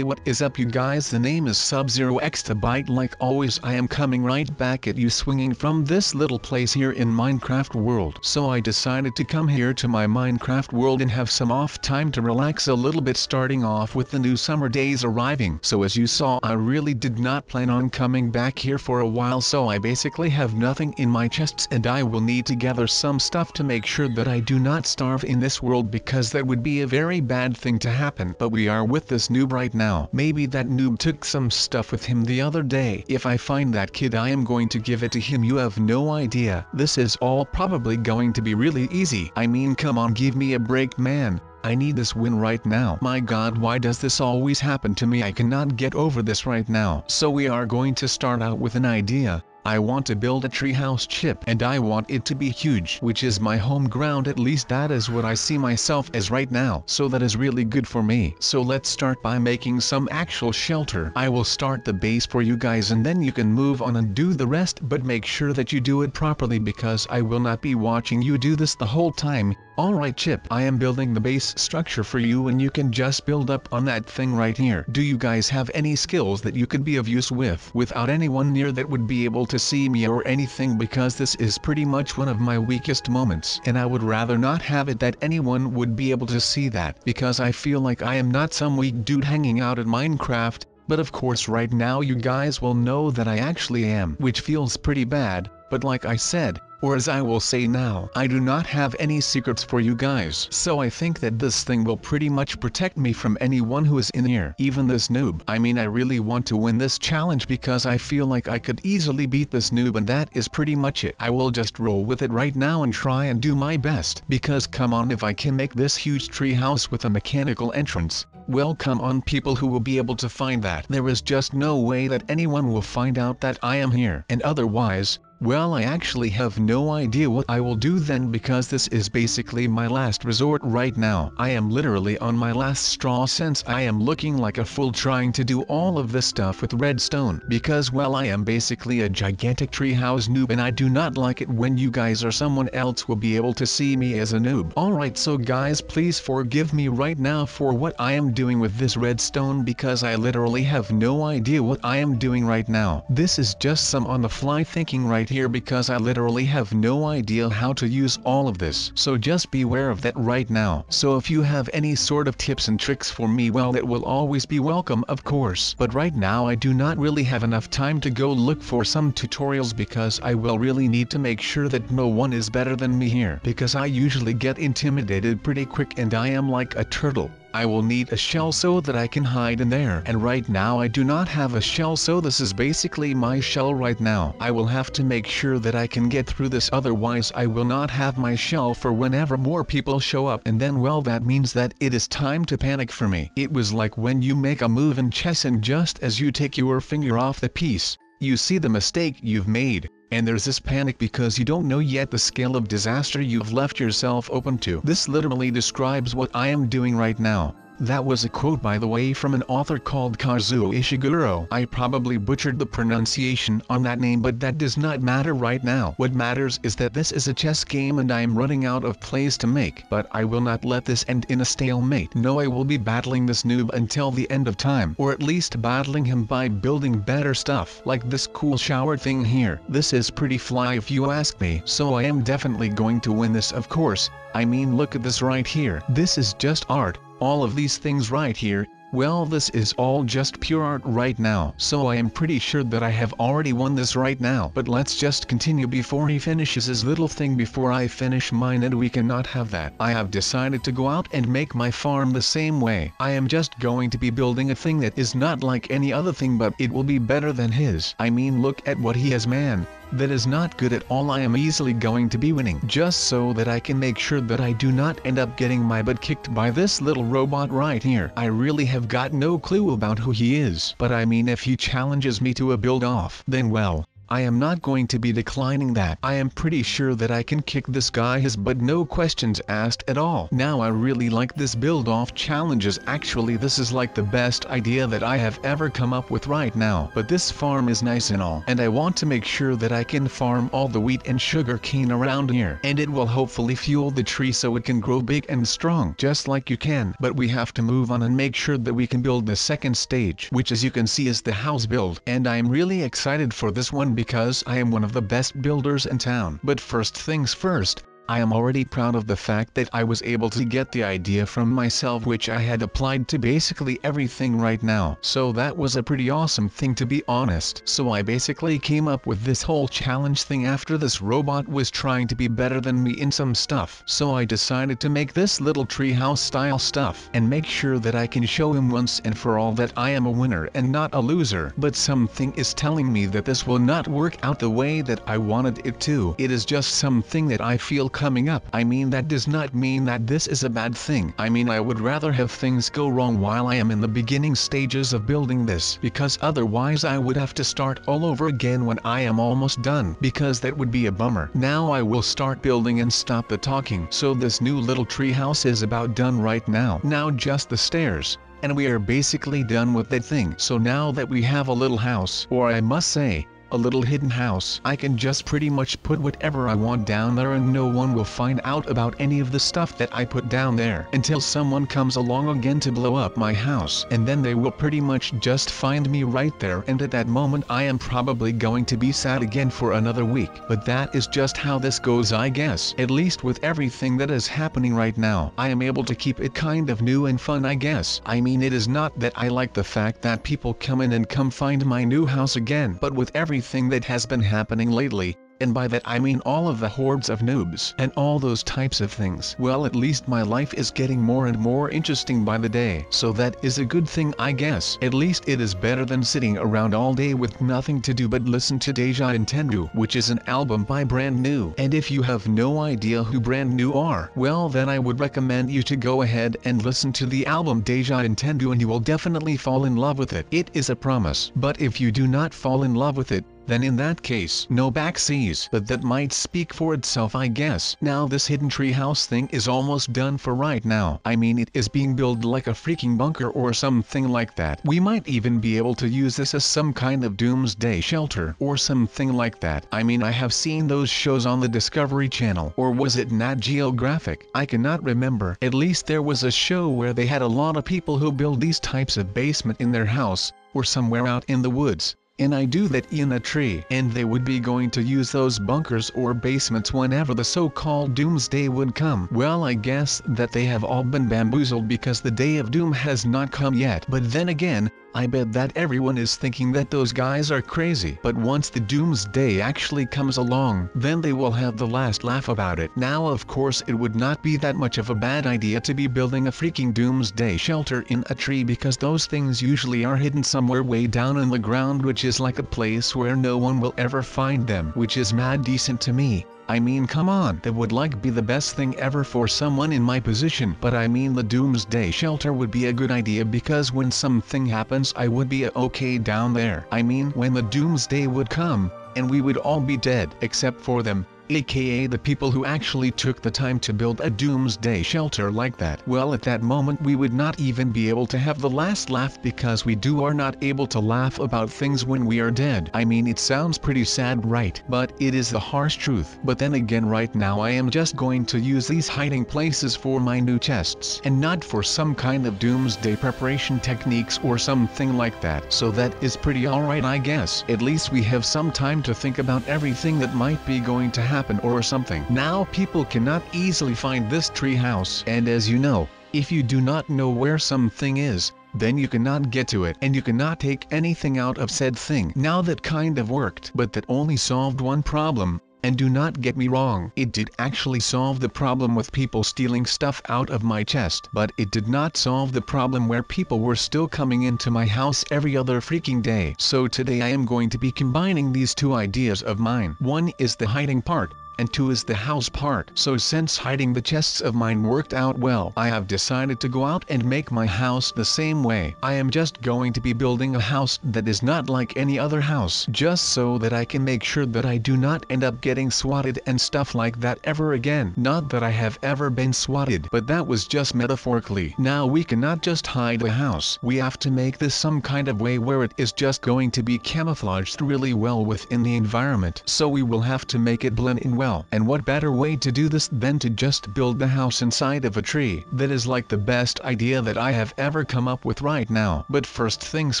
Hey, what is up you guys, the name is SubZeroExtabyte. Like always I am coming right back at you, swinging from this little place here in Minecraft world. So I decided to come here to my Minecraft world and have some off time to relax a little bit, starting off with the new summer days arriving. So as you saw, I really did not plan on coming back here for a while, so I basically have nothing in my chests and I will need to gather some stuff to make sure that I do not starve in this world, because that would be a very bad thing to happen. But we are with this noob right now. Maybe that noob took some stuff with him the other day. If I find that kid, I am going to give it to him. You have no idea. This is all probably going to be really easy. I mean, come on, give me a break, man. I need this win right now. My god, why does this always happen to me? I cannot get over this right now. So we are going to start out with an idea. I want to build a treehouse chip and I want it to be huge, which is my home ground. At least that is what I see myself as right now. So that is really good for me. So let's start by making some actual shelter. I will start the base for you guys and then you can move on and do the rest, but make sure that you do it properly because I will not be watching you do this the whole time. Alright Chip, I am building the base structure for you and you can just build up on that thing right here. Do you guys have any skills that you could be of use with without anyone near that would be able to see me or anything, because this is pretty much one of my weakest moments and I would rather not have it that anyone would be able to see that, because I feel like I am not some weak dude hanging out in Minecraft. But of course right now you guys will know that I actually am, which feels pretty bad, but like I said, or as I will say now, I do not have any secrets for you guys. So I think that this thing will pretty much protect me from anyone who is in here, even this noob. I mean, I really want to win this challenge because I feel like I could easily beat this noob, and that is pretty much it. I will just roll with it right now and try and do my best, because come on, if I can make this huge treehouse with a mechanical entrance, well, come on people who will be able to find that. There is just no way that anyone will find out that I am here, and otherwise, well, I actually have no idea what I will do then, because this is basically my last resort right now. I am literally on my last straw, since I am looking like a fool trying to do all of this stuff with redstone, because well, I am basically a gigantic treehouse noob and I do not like it when you guys or someone else will be able to see me as a noob. Alright, so guys, please forgive me right now for what I am doing with this redstone, because I literally have no idea what I am doing right now. This is just some on the fly thinking right here, because I literally have no idea how to use all of this. So just beware of that right now. So if you have any sort of tips and tricks for me, well, it will always be welcome, of course. But right now I do not really have enough time to go look for some tutorials, because I will really need to make sure that no one is better than me here, because I usually get intimidated pretty quick and I am like a turtle. I will need a shell so that I can hide in there, and right now I do not have a shell, so this is basically my shell right now. I will have to make sure that I can get through this, otherwise I will not have my shell for whenever more people show up, and then well, that means that it is time to panic for me. It was like when you make a move in chess and just as you take your finger off the piece, you see the mistake you've made. And there's this panic because you don't know yet the scale of disaster you've left yourself open to. This literally describes what I am doing right now. That was a quote, by the way, from an author called Kazuo Ishiguro. I probably butchered the pronunciation on that name, but that does not matter right now. What matters is that this is a chess game and I am running out of plays to make. But I will not let this end in a stalemate. No, I will be battling this noob until the end of time, or at least battling him by building better stuff, like this cool shower thing here. This is pretty fly if you ask me. So I am definitely going to win this, of course. I mean, look at this right here. This is just art. All of these things right here, well, this is all just pure art right now. So I am pretty sure that I have already won this right now. But let's just continue before he finishes his little thing before I finish mine, and we cannot have that. I have decided to go out and make my farm the same way. I am just going to be building a thing that is not like any other thing, but it will be better than his. I mean, look at what he has, man. That is not good at all. I am easily going to be winning, just so that I can make sure that I do not end up getting my butt kicked by this little robot right here. I really have got no clue about who he is, but I mean, if he challenges me to a build off, then well, I am not going to be declining that. I am pretty sure that I can kick this guy his butt, no questions asked at all. Now I really like this build off challenges. Actually this is like the best idea that I have ever come up with right now. But this farm is nice and all, and I want to make sure that I can farm all the wheat and sugar cane around here, and it will hopefully fuel the tree so it can grow big and strong just like you can. But we have to move on and make sure that we can build the second stage, which as you can see is the house build, and I am really excited for this one because I am one of the best builders in town. But first things first, I am already proud of the fact that I was able to get the idea from myself, which I had applied to basically everything right now. So that was a pretty awesome thing, to be honest. So I basically came up with this whole challenge thing after this robot was trying to be better than me in some stuff. So I decided to make this little treehouse style stuff and make sure that I can show him once and for all that I am a winner and not a loser. But something is telling me that this will not work out the way that I wanted it to. It is just something that I feel coming up. I mean, that does not mean that this is a bad thing. I mean, I would rather have things go wrong while I am in the beginning stages of building this, because otherwise I would have to start all over again when I am almost done, because that would be a bummer. Now I will start building and stop the talking. So this new little treehouse is about done right now. Now just the stairs, and we are basically done with that thing. So now that we have a little house, or I must say, a little hidden house, I can just pretty much put whatever I want down there and no one will find out about any of the stuff that I put down there until someone comes along again to blow up my house, and then they will pretty much just find me right there, and at that moment I am probably going to be sad again for another week. But that is just how this goes, I guess. At least with everything that is happening right now, I am able to keep it kind of new and fun, I guess. I mean, it is not that I like the fact that people come in and come find my new house again, but with everything that has been happening lately, and by that I mean all of the hordes of noobs and all those types of things, well, at least my life is getting more and more interesting by the day. So that is a good thing, I guess. At least it is better than sitting around all day with nothing to do but listen to Deja Intendo, which is an album by Brand New. And if you have no idea who Brand New are, well then I would recommend you to go ahead and listen to the album Deja Intendo and you will definitely fall in love with it. It is a promise. But if you do not fall in love with it, then in that case, no backseas. But that might speak for itself, I guess. Now this hidden treehouse thing is almost done for right now. I mean, it is being built like a freaking bunker or something like that. We might even be able to use this as some kind of doomsday shelter or something like that. I mean, I have seen those shows on the Discovery Channel, or was it Nat Geographic? I cannot remember. At least there was a show where they had a lot of people who build these types of basement in their house, or somewhere out in the woods. And I do that in a tree, and they would be going to use those bunkers or basements whenever the so-called doomsday would come. Well, I guess that they have all been bamboozled because the day of doom has not come yet. But then again, I bet that everyone is thinking that those guys are crazy. But once the doomsday actually comes along, then they will have the last laugh about it. Now of course it would not be that much of a bad idea to be building a freaking doomsday shelter in a tree, because those things usually are hidden somewhere way down in the ground, which is like a place where no one will ever find them, which is mad decent to me. I mean, come on, that would like be the best thing ever for someone in my position. But I mean, the doomsday shelter would be a good idea because when something happens I would be okay down there. I mean, when the doomsday would come, and we would all be dead except for them, aka the people who actually took the time to build a doomsday shelter like that. Well, at that moment we would not even be able to have the last laugh, because we are not able to laugh about things when we are dead. I mean, it sounds pretty sad, right? But it is the harsh truth. But then again, right now I am just going to use these hiding places for my new chests, and not for some kind of doomsday preparation techniques or something like that. So that is pretty alright, I guess. At least we have some time to think about everything that might be going to happen or something. Now people cannot easily find this tree house, and as you know, if you do not know where something is, then you cannot get to it, and you cannot take anything out of said thing. Now that kind of worked, but that only solved one problem. And do not get me wrong, it did actually solve the problem with people stealing stuff out of my chest, but it did not solve the problem where people were still coming into my house every other freaking day. So today I am going to be combining these two ideas of mine. One is the hiding part, and 2 is the house part. So since hiding the chests of mine worked out well, I have decided to go out and make my house the same way. I am just going to be building a house that is not like any other house, just so that I can make sure that I do not end up getting swatted and stuff like that ever again. Not that I have ever been swatted, but that was just metaphorically. Now we cannot just hide the house. We have to make this some kind of way where it is just going to be camouflaged really well within the environment. So we will have to make it blend in well. And what better way to do this than to just build the house inside of a tree? That is like the best idea that I have ever come up with right now. But first things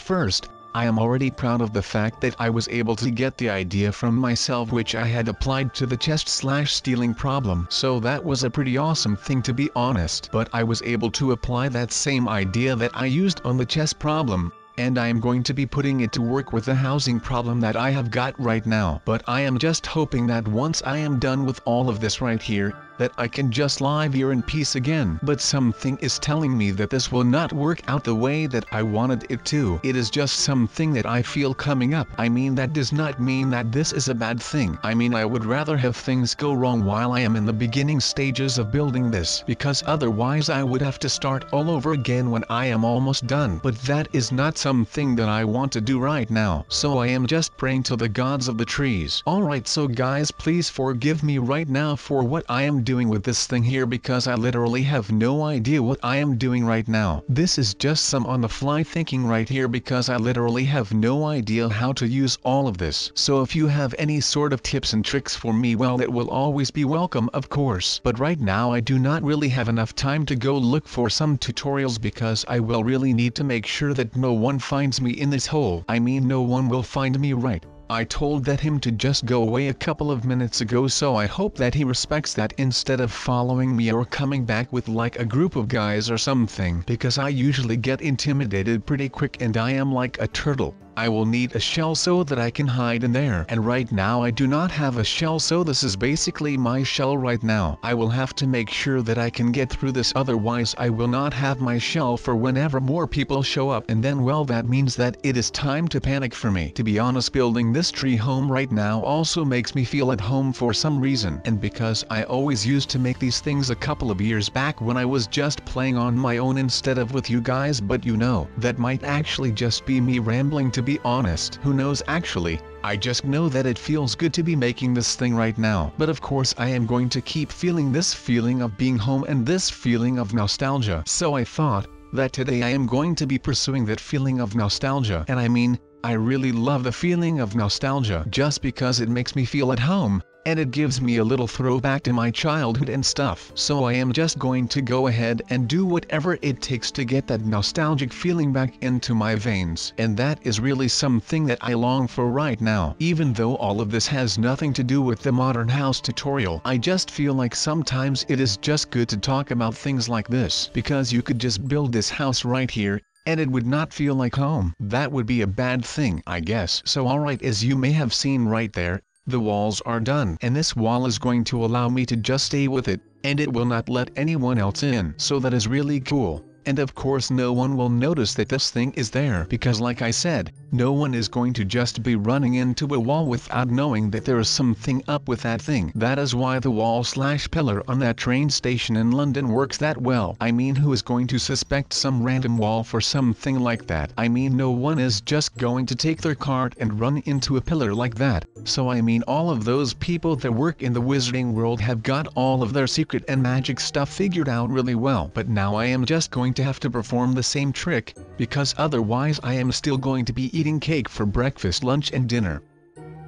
first, I am already proud of the fact that I was able to get the idea from myself, which I had applied to the chest/stealing problem. So that was a pretty awesome thing, to be honest. But I was able to apply that same idea that I used on the chest problem, and I am going to be putting it to work with the housing problem that I have got right now. But I am just hoping that once I am done with all of this right here, that I can just live here in peace again. But something is telling me that this will not work out the way that I wanted it to. It is just something that I feel coming up. I mean, that does not mean that this is a bad thing. I mean, I would rather have things go wrong while I am in the beginning stages of building this, because otherwise I would have to start all over again when I am almost done. But that is not something that I want to do right now. So I am just praying to the gods of the trees. Alright, so guys, please forgive me right now for what I am doing with this thing here, because I literally have no idea what I am doing right now. This is just some on the fly thinking right here, because I literally have no idea how to use all of this. So if you have any sort of tips and tricks for me, well, it will always be welcome, of course. But right now I do not really have enough time to go look for some tutorials, because I will really need to make sure that no one finds me in this hole. I mean, no one will find me, right? I told him to just go away a couple of minutes ago, so I hope that he respects that instead of following me or coming back with like a group of guys or something, because I usually get intimidated pretty quick and I am like a turtle. I will need a shell so that I can hide in there, and right now I do not have a shell, so this is basically my shell right now. I will have to make sure that I can get through this, otherwise I will not have my shell for whenever more people show up, and then, well, that means that it is time to panic for me. To be honest, building this tree home right now also makes me feel at home for some reason, and because I always used to make these things a couple of years back when I was just playing on my own instead of with you guys, but you know, that might actually just be me rambling, to be honest. Who knows, actually. I just know that it feels good to be making this thing right now. But of course I am going to keep feeling this feeling of being home and this feeling of nostalgia. So I thought that today I am going to be pursuing that feeling of nostalgia. And I mean, I really love the feeling of nostalgia just because it makes me feel at home, and it gives me a little throwback to my childhood and stuff. So I am just going to go ahead and do whatever it takes to get that nostalgic feeling back into my veins. And that is really something that I long for right now. Even though all of this has nothing to do with the modern house tutorial, I just feel like sometimes it is just good to talk about things like this, because you could just build this house right here, and it would not feel like home. That would be a bad thing, I guess. So alright, as you may have seen right there, the walls are done, and this wall is going to allow me to just stay with it, and it will not let anyone else in. So that is really cool. And of course no one will notice that this thing is there, because like I said, no one is going to just be running into a wall without knowing that there is something up with that thing. That is why the wall/pillar on that train station in London works that well. I mean, who is going to suspect some random wall for something like that? I mean, no one is just going to take their cart and run into a pillar like that. So I mean, all of those people that work in the wizarding world have got all of their secret and magic stuff figured out really well. But now I am just going to have to perform the same trick, because otherwise I am still going to be eating cake for breakfast, lunch and dinner.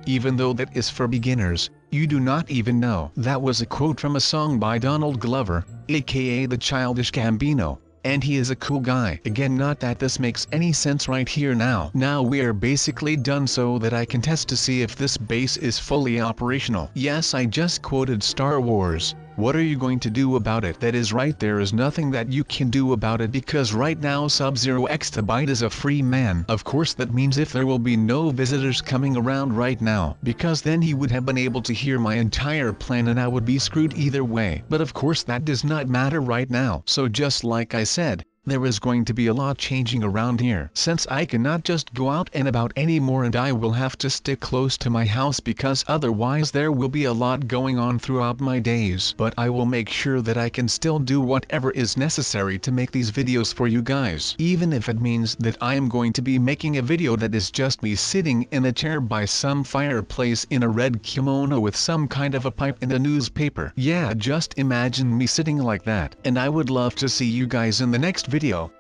Even though that is for beginners, you do not even know. That was a quote from a song by Donald Glover, aka the Childish Gambino, and he is a cool guy. Again, not that this makes any sense right here now. Now we are basically done, so that I can test to see if this base is fully operational. Yes, I just quoted Star Wars. What are you going to do about it? That is right, there is nothing that you can do about it, because right now SubZeroExtabyte is a free man. Of course that means if there will be no visitors coming around right now, because then he would have been able to hear my entire plan and I would be screwed either way. But of course that does not matter right now. So just like I said, there is going to be a lot changing around here. Since I cannot just go out and about anymore, and I will have to stick close to my house because otherwise there will be a lot going on throughout my days. But I will make sure that I can still do whatever is necessary to make these videos for you guys. Even if it means that I am going to be making a video that is just me sitting in a chair by some fireplace in a red kimono with some kind of a pipe and a newspaper. Yeah, just imagine me sitting like that. And I would love to see you guys in the next video.